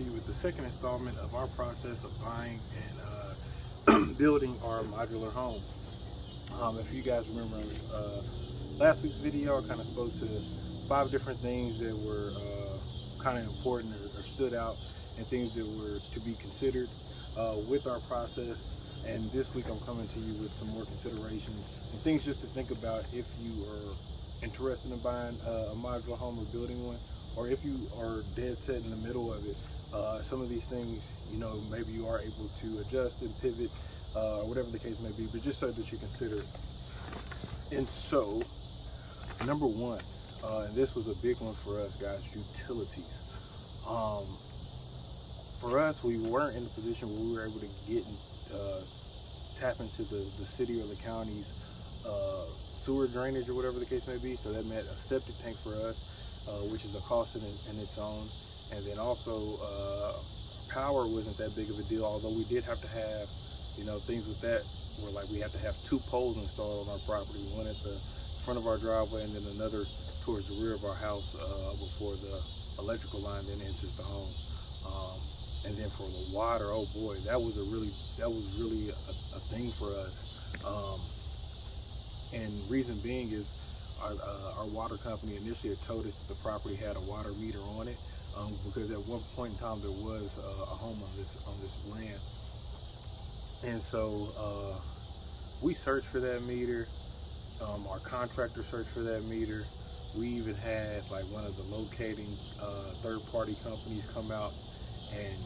you with the second installment of our process of buying and building our modular home. If you guys remember last week's video, I kind of spoke to 5 different things that were kind of important or stood out, and things that were to be considered with our process. And this week I'm coming to you with some more considerations and things just to think about if you are interested in buying a modular home or building one, or if you are dead set in the middle of it. Some of these things, you know, maybe you are able to adjust and pivot, or whatever the case may be, but just so that you consider it. And so, number one, and this was a big one for us guys, utilities. For us, we weren't in a position where we were able to get tap into the city or the county's sewer drainage or whatever the case may be. So that meant a septic tank for us, which is a cost in its own. And then also power wasn't that big of a deal, although we did have to have, you know, things with that where like we had to have 2 poles installed on our property, one at the front of our driveway and then another towards the rear of our house before the electrical line then enters the home. And then for the water, oh boy, that was really a thing for us. And reason being is our water company initially had told us that the property had a water meter on it, because at one point in time there was a home on this land. And so we searched for that meter. Our contractor searched for that meter. We even had like one of the locating third-party companies come out and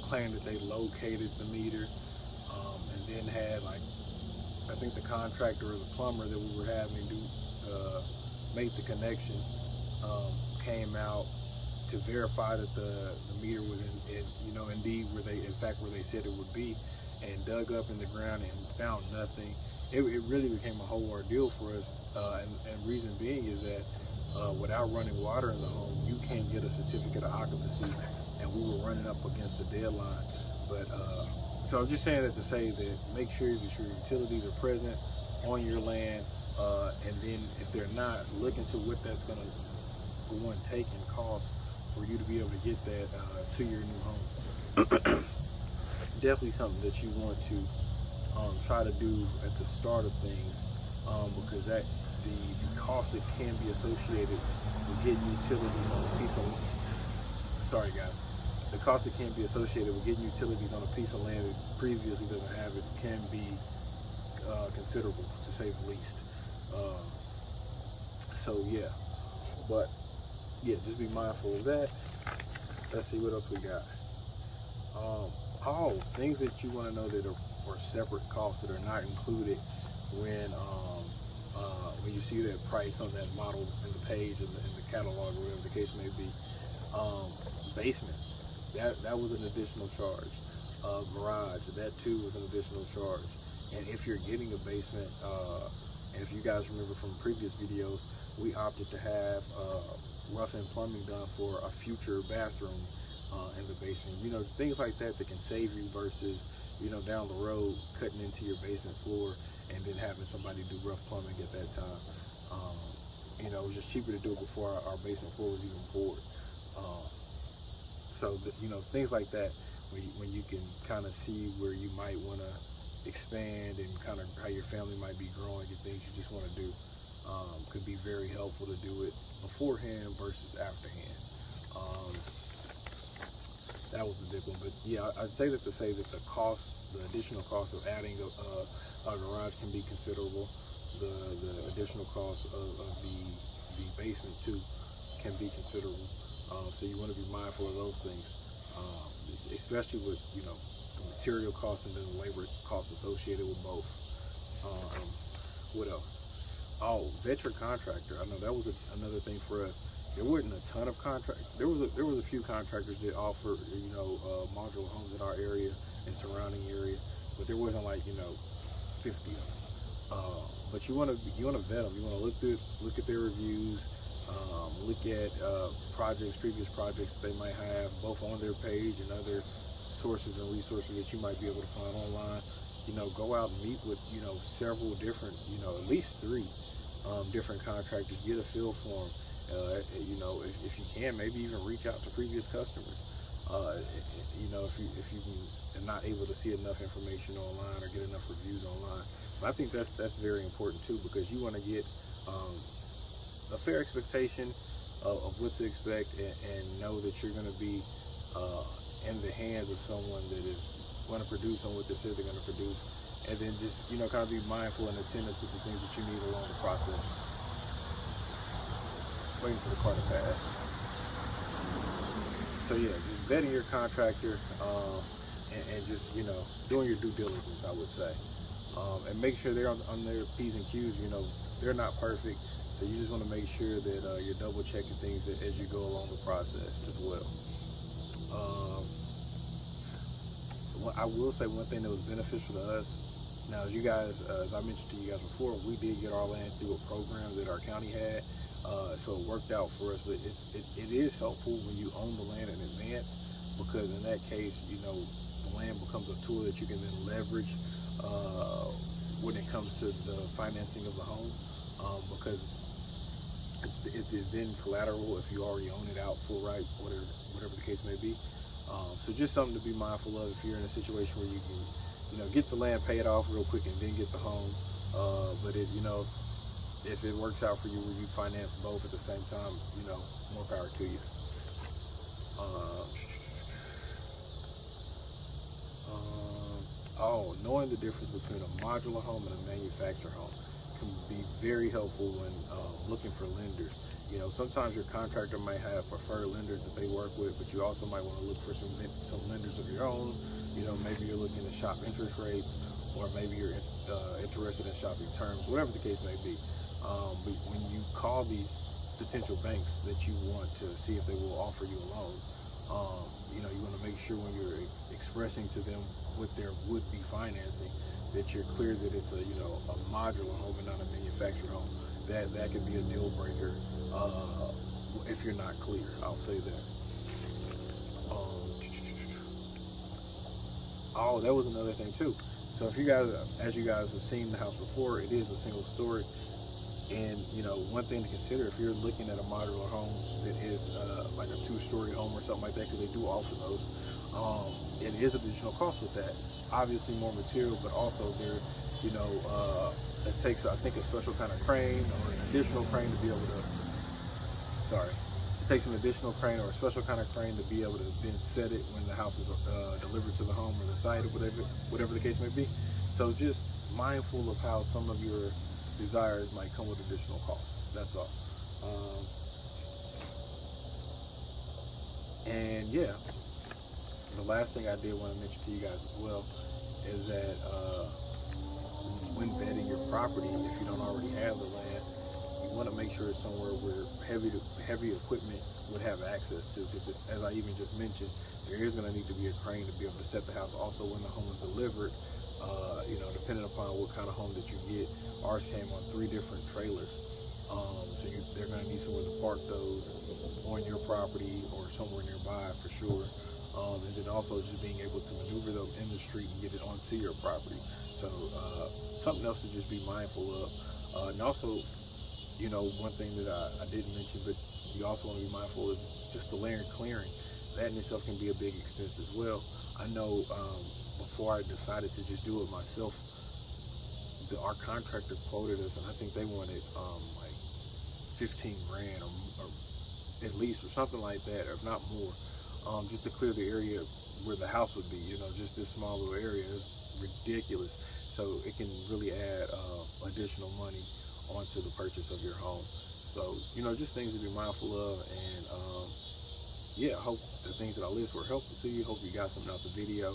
claim that they located the meter, and then had like, I think the contractor or the plumber that we were having do make the connection came out to verify that the meter was indeed where they said it would be, and dug up in the ground and found nothing. It really became a whole ordeal for us, and reason being is that without running water in the home, you can't get a certificate of occupancy, and we were running up against the deadline. But so I'm just saying that to say that make sure that your utilities are present on your land, and then if they're not, look into what that's going to go and take and cost for you to be able to get that to your new home. Definitely something that you want to try to do at the start of things, because that the cost that can be associated with getting utilities on a piece of, sorry guys, the cost that can be associated with getting utilities on a piece of land that previously doesn't have it can be considerable, to say the least. So yeah, but yeah, just be mindful of that. Let's see what else we got. Things that you want to know that are separate costs that are not included when you see that price on that model in the page in the catalog, or whatever the case may be. Basement, that was an additional charge. Garage, that too was an additional charge. And if you're getting a basement, and if you guys remember from previous videos, we opted to have rough-in plumbing done for a future bathroom in the basement. You know, things like that can save you versus, you know, down the road cutting into your basement floor and then having somebody do rough plumbing at that time. You know, it was just cheaper to do it before our basement floor was even poured. So you know, things like that, when you can kind of see where you might want to expand and kind of how your family might be growing and things you just want to do, could be very helpful to do it beforehand versus afterhand. That was the big one. But yeah, I'd say that to say that the additional cost of adding a garage can be considerable. The additional cost of the basement too can be considerable. So you want to be mindful of those things, especially with, you know, the material costs and then the labor costs associated with both. What else? Oh, vet your contractor. I know that was another thing for us. There wasn't a ton of contractors. There was a few contractors that offer, you know, modular homes in our area and surrounding area, but there wasn't like, you know, 50 of them. But you want to vet them. You want to look at their reviews, look at previous projects they might have, both on their page and other sources and resources that you might be able to find online. You know, go out and meet with, you know, several different, you know, at least 3 different contractors. Get a feel for them. You know, if you can, maybe even reach out to previous customers. if you are not able to see enough information online or get enough reviews online. But I think that's very important too, because you want to get a fair expectation of what to expect, and know that you're going to be in the hands of someone that is going to produce on what they said they're going to produce, and then just kind of be mindful and attentive to the things that you need along the process. Waiting for the car to pass. So yeah, just vetting your contractor, and just doing your due diligence, I would say, and make sure they're on their P's and Q's. They're not perfect, so you just want to make sure that you're double checking things as you go along the process as well. I will say one thing that was beneficial to us. Now, as you guys, as I mentioned to you guys before, we did get our land through a program that our county had, so it worked out for us. But it is helpful when you own the land in advance, because in that case, the land becomes a tool that you can then leverage when it comes to the financing of the home, because it is then collateral if you already own it out full right, whatever the case may be. So just something to be mindful of if you're in a situation where you can, get the land paid off real quick and then get the home. But if it works out for you where you finance both at the same time, more power to you. Knowing the difference between a modular home and a manufactured home can be very helpful when looking for lenders. Sometimes your contractor might have preferred lenders that they work with, but you also might want to look for some lenders of your own. Maybe you're looking to shop interest rates, or maybe you're interested in shopping terms, whatever the case may be. But when you call these potential banks that you want to see if they will offer you a loan, you want to make sure when you're expressing to them what their would-be financing, that you're clear that it's a modular home and not a manufactured home. That could be a deal breaker if you're not clear. I'll say that. That was another thing too. So if you guys, as you guys have seen the house before, it is a single story. And one thing to consider if you're looking at a modular home that is like a 2-story home or something like that, because they do offer those, it is additional cost with that. Obviously more material, but also there, it takes, I think, a special kind of crane or an additional crane to be able to, it takes an additional crane or a special kind of crane to be able to then set it when the house is delivered to the home or the site, or whatever the case may be. So just mindful of how some of your desires might come with additional costs. That's all. And yeah, the last thing I did want to mention to you guys as well is that when vetting your property, if you don't already have the land, you want to make sure it's somewhere where heavy equipment would have access to, because as I even just mentioned, there is going to need to be a crane to be able to set the house. Also, when the home is delivered, depending upon what kind of home that you get, ours came on 3 different trailers. So they're going to need somewhere to park those on your property or somewhere nearby for sure. And then also just being able to maneuver them in the street and get it onto your property. So something else to just be mindful of. And also, one thing that I didn't mention, but you also want to be mindful of just the land clearing. That in itself can be a big expense as well. I know before I decided to just do it myself, our contractor quoted us, and I think they wanted like 15 grand or at least, or something like that, or if not more, just to clear the area where the house would be. Just this small little area is ridiculous. So it can really add additional money onto the purchase of your home. So just things to be mindful of. And yeah, I hope the things that I list were helpful to you. Hope you got something out the video.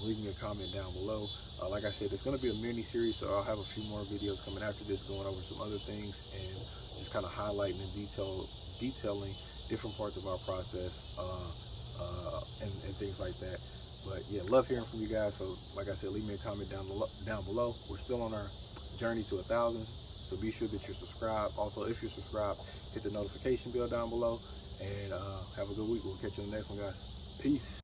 Leave me a comment down below. Like I said, it's going to be a mini series, so I'll have a few more videos coming after this, going over some other things and just kind of highlighting and detailing different parts of our process and things like that. But yeah, love hearing from you guys. So like I said, leave me a comment down below. We're still on our journey to 1,000, so be sure that you're subscribed. Also, if you're subscribed, hit the notification bell down below, and have a good week. We'll catch you in the next one, guys. Peace.